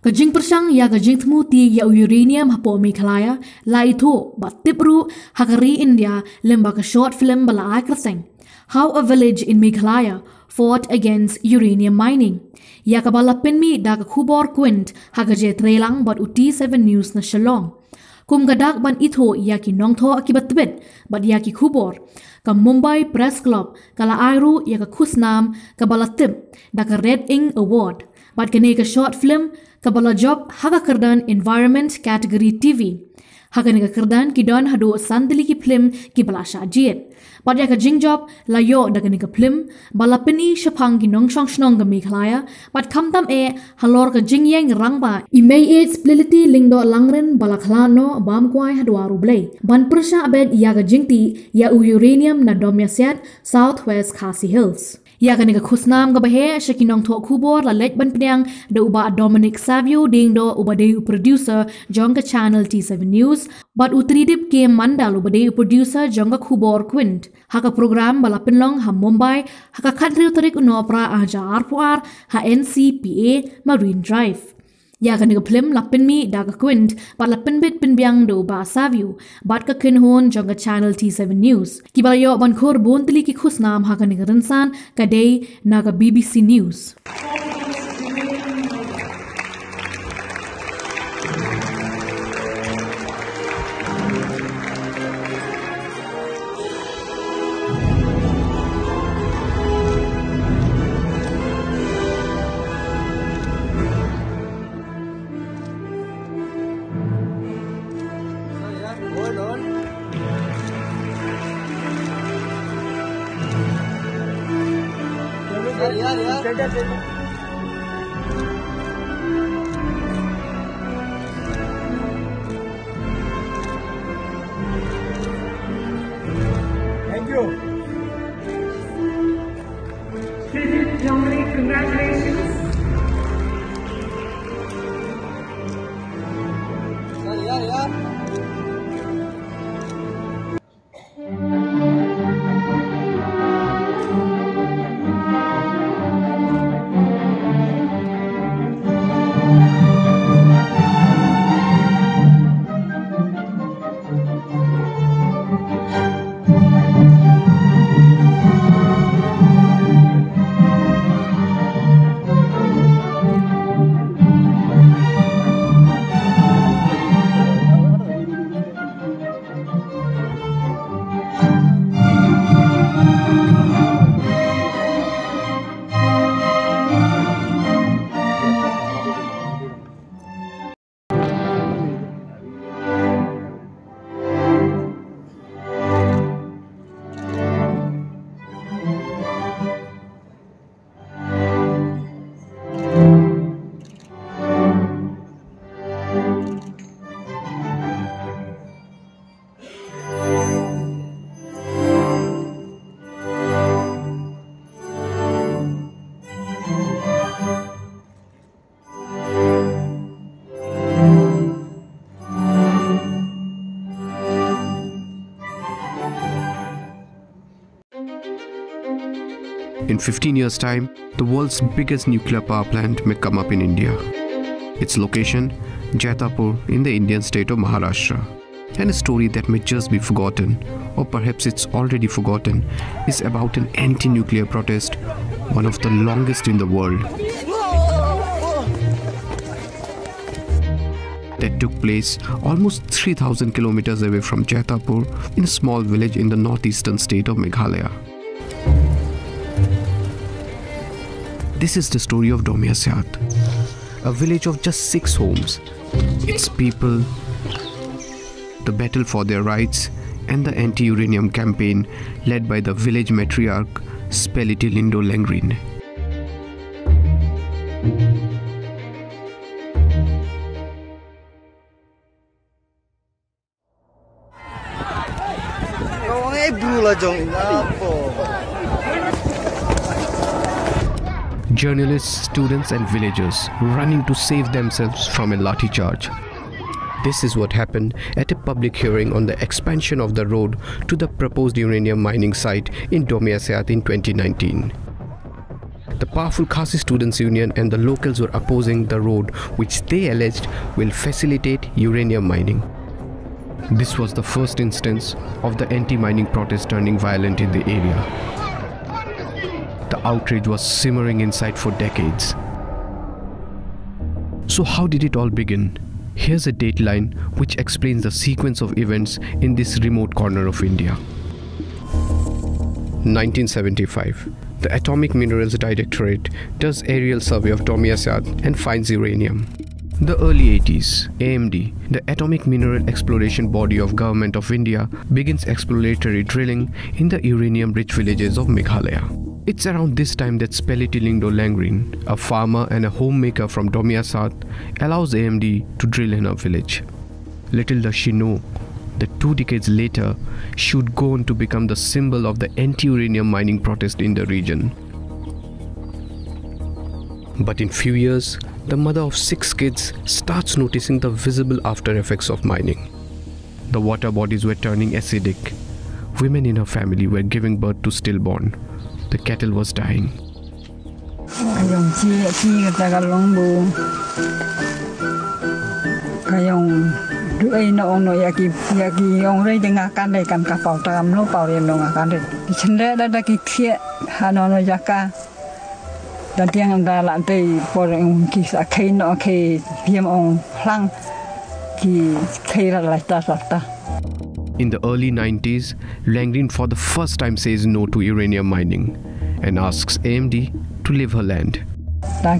Kajing Pyrshah ya kajing temu ti ya uranium hapo Meghalaya la itu bat tipru hakari India lemba ka short film bala akraseng. How a village in Meghalaya fought against uranium mining. Ya kabala pinmi da ka Khubor Quint hagaje trelang bat uti 7 news na Shillong. Kum gadak ban ito ya ki nongtho akibat tibet bat ya ki Khubor. Ka Mumbai Press Club kala airu ya ka khusnam kabala tib da ka Redink Award. Bat kene ka short film kabala job haga kerdan environment category TV. Haga nega kerdan ki don hado sandali ki Phlim ki bala shajiet. Bat ya ka jing job layo daga nega Phlim bala pini shapang ki nongshong shnong ga Meghalaya bat kamtam Halor ka jing yang rangba imei splility lingdo langren bala khlano bam kwai hadwaru blay. Ban Pyrshah abed ya ka jingti ya uranium na domyasiat southwest Khasi Hills. Ya ka nega khusnam ga bahe shakinong tho Khubor la lech ban pnyang da uba Dominic Savio ding do uba de producer jong ka channel T7 News but Tridip ke mandal uba de producer jong ka Khubor Quint haka program bala pinlong ha Mumbai haka country tarik unopra aja arpuar ha NCPA Marine Drive. Ya ka nega Phlim lapin mi da ka Quint but lapin bit pinbyang do ba Savio bat ka kinhon jong ka channel T7 News. Kibalayo ban khor bontli ki khusnam haka nega rinsan ka day na ka BBC News. Thank you. Tridip, Dominic, congratulations. In 15 years' time, the world's biggest nuclear power plant may come up in India. Its location, Jaitapur in the Indian state of Maharashtra. And a story that may just be forgotten, or perhaps it's already forgotten, is about an anti-nuclear protest, one of the longest in the world, that took place almost 3,000 kilometers away from Jaitapur in a small village in the northeastern state of Meghalaya. This is the story of Domyasiat, a village of just 6 homes, its people, the battle for their rights, and the anti-uranium campaign led by the village matriarch Speliti Lindo Langrin. Journalists, students and villagers running to save themselves from a lathi charge. This is what happened at a public hearing on the expansion of the road to the proposed uranium mining site in Domyasiat in 2019. The powerful Khasi Students' Union and the locals were opposing the road which they alleged will facilitate uranium mining. This was the first instance of the anti-mining protest turning violent in the area. The outrage was simmering inside for decades. So how did it all begin? Here's a dateline which explains the sequence of events in this remote corner of India. 1975. The Atomic Minerals Directorate does aerial survey of Domyasat and finds uranium. The early 80s, AMD, the Atomic Mineral Exploration Body of Government of India, begins exploratory drilling in the uranium-rich villages of Meghalaya. It's around this time that Spelitilingdo Langrin, a farmer and a homemaker from Domyasat, allows AMD to drill in her village. Little does she know that 2 decades later, she would go on to become the symbol of the anti-uranium mining protest in the region. But in few years, the mother of 6 kids starts noticing the visible after effects of mining. The water bodies were turning acidic. Women in her family were giving birth to stillborn. The cattle was dying. In the early 90s, Langrin for the first time says no to uranium mining and asks AMD to leave her land. But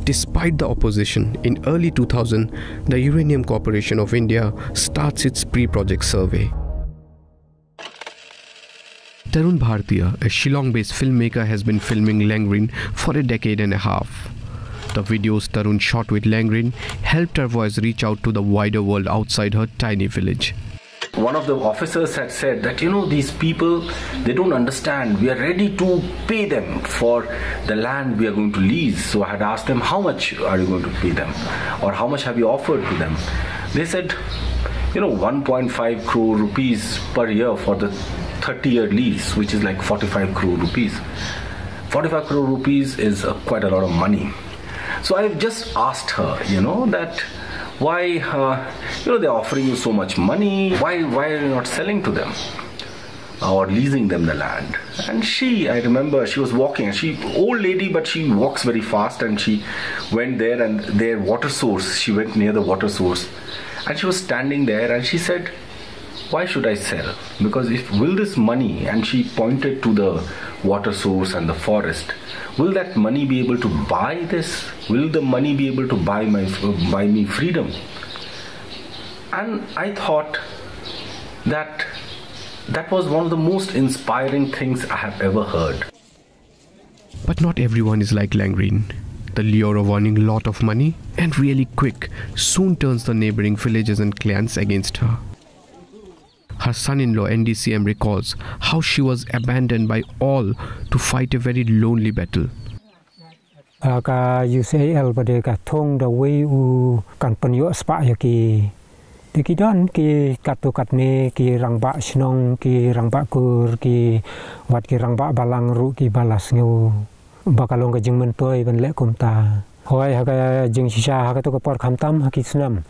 despite the opposition, in early 2000, the Uranium Corporation of India starts its pre-project survey. Tarun Bhartiya, a Shillong-based filmmaker, has been filming Langrin for a decade and a half. The videos Tarun shot with Langrin helped her voice reach out to the wider world outside her tiny village. One of the officers had said that, these people, they don't understand. We are ready to pay them for the land we are going to lease. So I had asked them, how much are you going to pay them? Or how much have you offered to them? They said, 1.5 crore rupees per year for the 30-year lease, which is like 45 crore rupees. 45 crore rupees is quite a lot of money. So I've just asked her, that why, they're offering you so much money. Why are you not selling to them or leasing them the land? And I remember she was walking, old lady, but she walks very fast, and she went there, and their water source, she went near the water source, and she was standing there, and she said, why should I sell? Because will this money, and she pointed to the water source and the forest, will that money be able to buy this? Will the money be able to buy me freedom? And I thought that was one of the most inspiring things I have ever heard. But not everyone is like Langrin. The lure of earning a lot of money, and really quick, soon turns the neighboring villages and clans against her. Her son-in-law NDCM recalls how she was abandoned by all to fight a very lonely battle. UCL pada katong da way u kan penyo spa ya ki dikidan ki katukat me ki rangba snong ki rangba kur ki wat ki rangba balang ru ki balas ngeu bakalong ka jing mentoi ban le kumta hoi ha ka jing sisa ha ka to ka por khamtam ha ki snam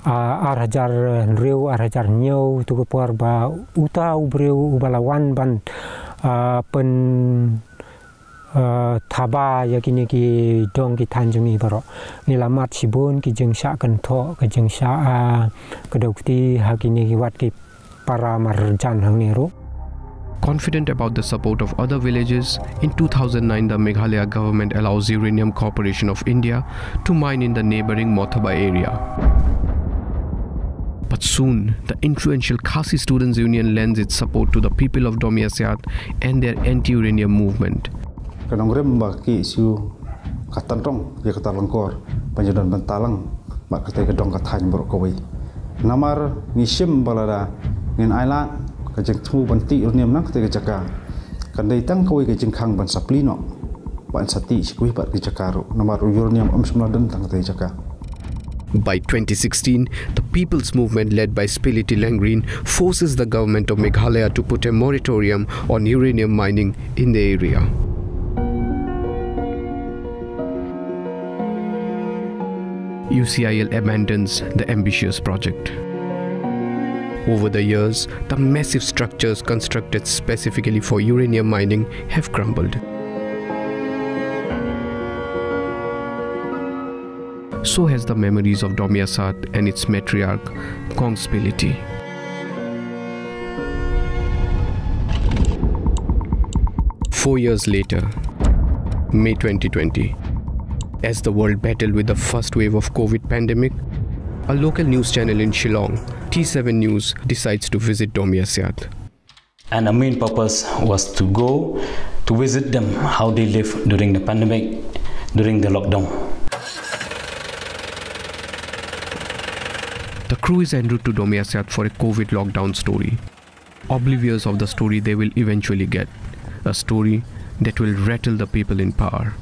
ar hajar reu ar hajar nyau tu ka por ba uta ubreu ubalawan ban pen thaba yakini ki dong ki thanjungi baro nilamat sibun ki jengsa kan tho ka jengsa kadokti hakini ki wat ki para marjan hang neru. Confident about the support of other villages, in 2009 the Meghalaya government allows Uranium Corporation of India to mine in the neighboring Mothaba area. But soon, the influential Khasi Students' Union lends its support to the people of Domyasat and their anti-uranium movement. Kadang rem bagi isu katantong ya katalangkor panjadan bantalang mak kata kedong katany borok kawai namar ngisim balada ngin aila kajeng tmu banti urniam nak kata kejaka kandai tang kawai kajeng khang ban saplino ban sati sikui bat kejakaru namar urniam semladan tang kata kejaka. By 2016, the People's Movement led by Spiliti Langrin forces the government of Meghalaya to put a moratorium on uranium mining in the area. UCIL abandons the ambitious project. Over the years, the massive structures constructed specifically for uranium mining have crumbled. So has the memories of Domiasat and its matriarch, Kong Spiliti. Four years later, May 2020, as the world battled with the first wave of COVID pandemic, a local news channel in Shillong, T7 News, decides to visit Domiasat. And the main purpose was to go to visit them, how they live during the pandemic, during the lockdown. The crew is en route to Domiasat for a COVID lockdown story, oblivious of the story they will eventually get, a story that will rattle the people in power.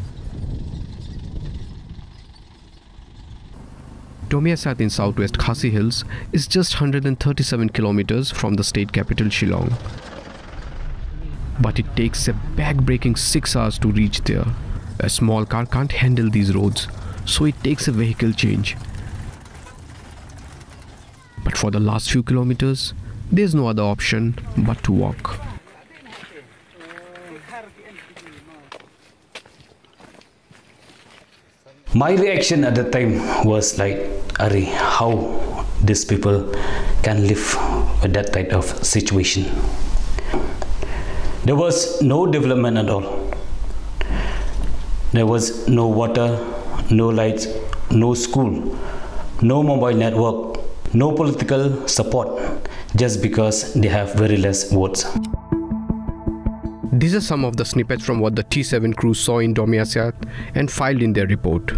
Domiasat in southwest Khasi Hills is just 137 kilometers from the state capital Shillong. But it takes a back-breaking 6 hours to reach there. A small car can't handle these roads, so it takes a vehicle change. But for the last few kilometers, there's no other option but to walk. My reaction at the time was like, Ari, how these people can live with that type of situation. There was no development at all. There was no water, no lights, no school, no mobile network, no political support, just because they have very less votes. These are some of the snippets from what the T7 crew saw in Domiasat and filed in their report.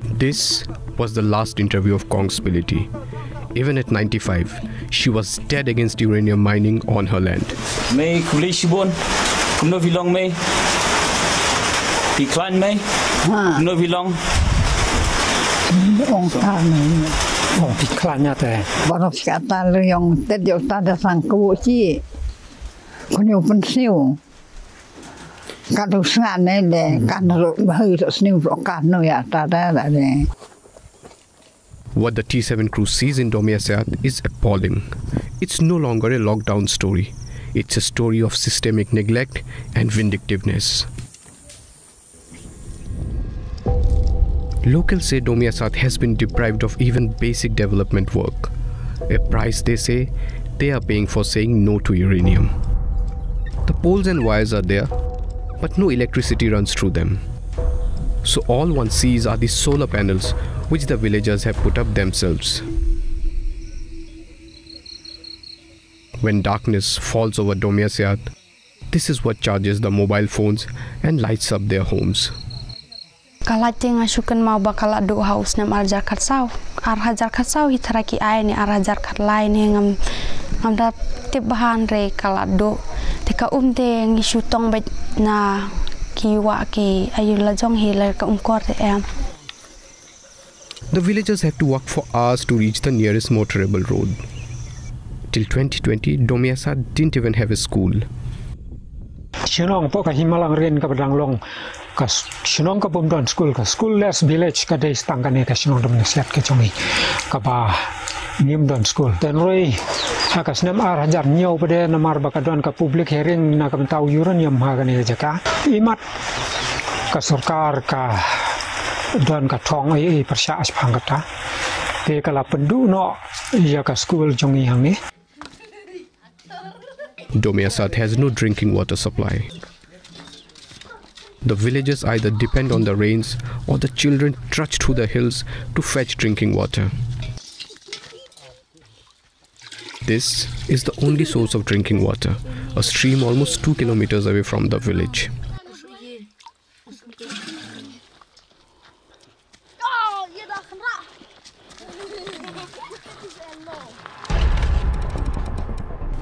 This was the last interview of Kong Spiliti. Even at 95, she was dead against uranium mining on her land. May Khubor, no Shillong may, decline may, no Shillong. Baru kata lu yang tadi ada sangku ci, kunyo pensiu. Kalau sangat ni, kan harus sniu kan no ya tada ni. What the T7 crew sees in Domiasat is appalling. It's no longer a lockdown story. It's a story of systemic neglect and vindictiveness. Locals say Domiasat has been deprived of even basic development work, a price they say they are paying for saying no to uranium. The poles and wires are there, but no electricity runs through them. So all one sees are the solar panels which the villagers have put up themselves. When darkness falls over Domiasat, this is what charges the mobile phones and lights up their homes. Kalau tengah sukan mau bakal adu haus nam arjar katsau, arhajar katsau hitaraki ay ni arhajar katlay ni ngam da tibahan re kalau adu, tika umde ngisutong bet na kiwa ki ayun la jong hiler ka umkor em. The villagers have to walk for hours to reach the nearest motorable road. Till 2020, Domiasat didn't even have a school. Shillong po kahimalang rin ka long kas Shillong ka pumdon school less village ka day stang kani ka Shillong Domiasat ka chongi ka ba nim don school then roi hakas nam hajar nyaw pade namar bakadon ka public hearing na ka taw uranium ha kani jaka imat ka sarkar ka don ka thong ai Pyrshah asphangata te kala pendu no ya ka school chongi hangi. Domiasat has no drinking water supply. The villagers either depend on the rains or the children trudge through the hills to fetch drinking water. This is the only source of drinking water, a stream almost 2 kilometers away from the village.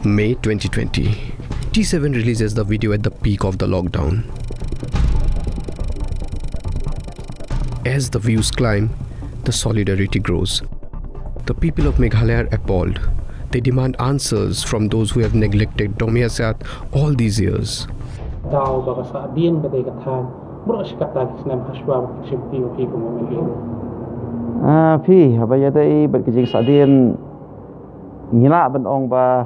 May 2020. T7 releases the video at the peak of the lockdown. As the views climb, the solidarity grows. The people of Meghalaya are appalled. They demand answers from those who have neglected Domiasiat all these years. Phi bây giờ đây bật cái xã điên nghĩ lại bên ông ba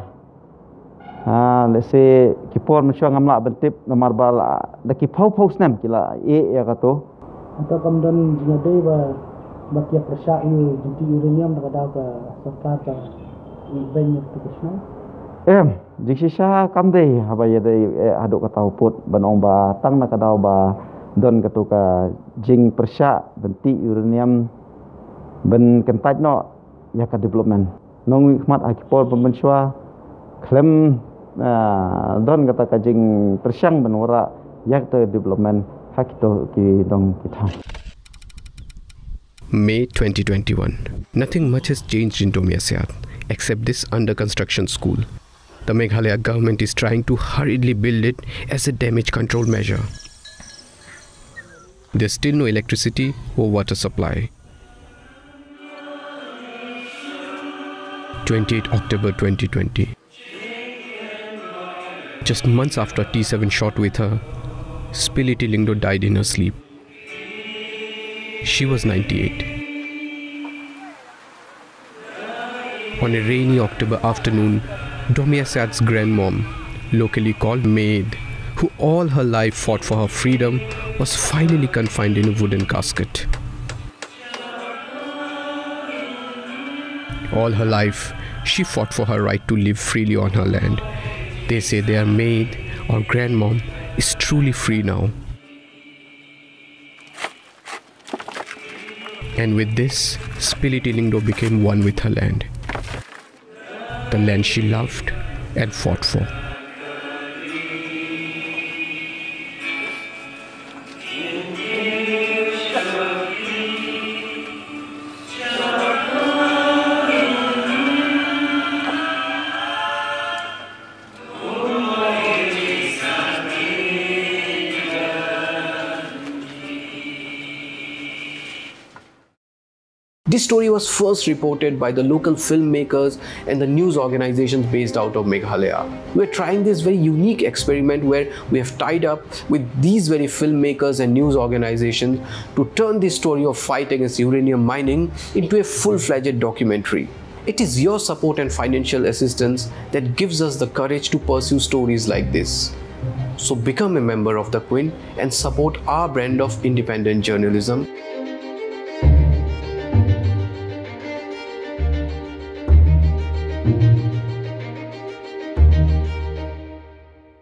let's say cái form cho ngắm lại bên tiếp nằm ba là cái phâu xem cái là cái to atau kemudian jadi bagi Pyrshah ini jadi uranium dekat ke serta ke banyak tukisnya jika saya kamdei bây giờ đây aduk kata uput bên ông ba tăng nak kadau ba don ketuka jing Pyrshah benti uranium ben kentaj no ya ka development nong khmat akipol pemensua Phlim don kata ka jing Pyrshah ben ora ya ka development hakito ki dong kita. May 2021. Nothing much has changed in Domiasiat except this under construction school. The Meghalaya government is trying to hurriedly build it as a damage control measure. There's still no electricity or water supply. 28 October 2020. Just months after T7 shot with her, Spiliti Lingdo died in her sleep. She was 98. On a rainy October afternoon, Domiasiat's grandmom, locally called Maid, who all her life fought for her freedom, was finally confined in a wooden casket. All her life, she fought for her right to live freely on her land. They say their maid or grandmom is truly free now. And with this, Spiliti Lingdo became one with her land. The land she loved and fought for. This story was first reported by the local filmmakers and the news organizations based out of Meghalaya. We're trying this very unique experiment where we have tied up with these very filmmakers and news organizations to turn this story of fight against uranium mining into a full-fledged documentary. It is your support and financial assistance that gives us the courage to pursue stories like this. So become a member of the Queen and support our brand of independent journalism.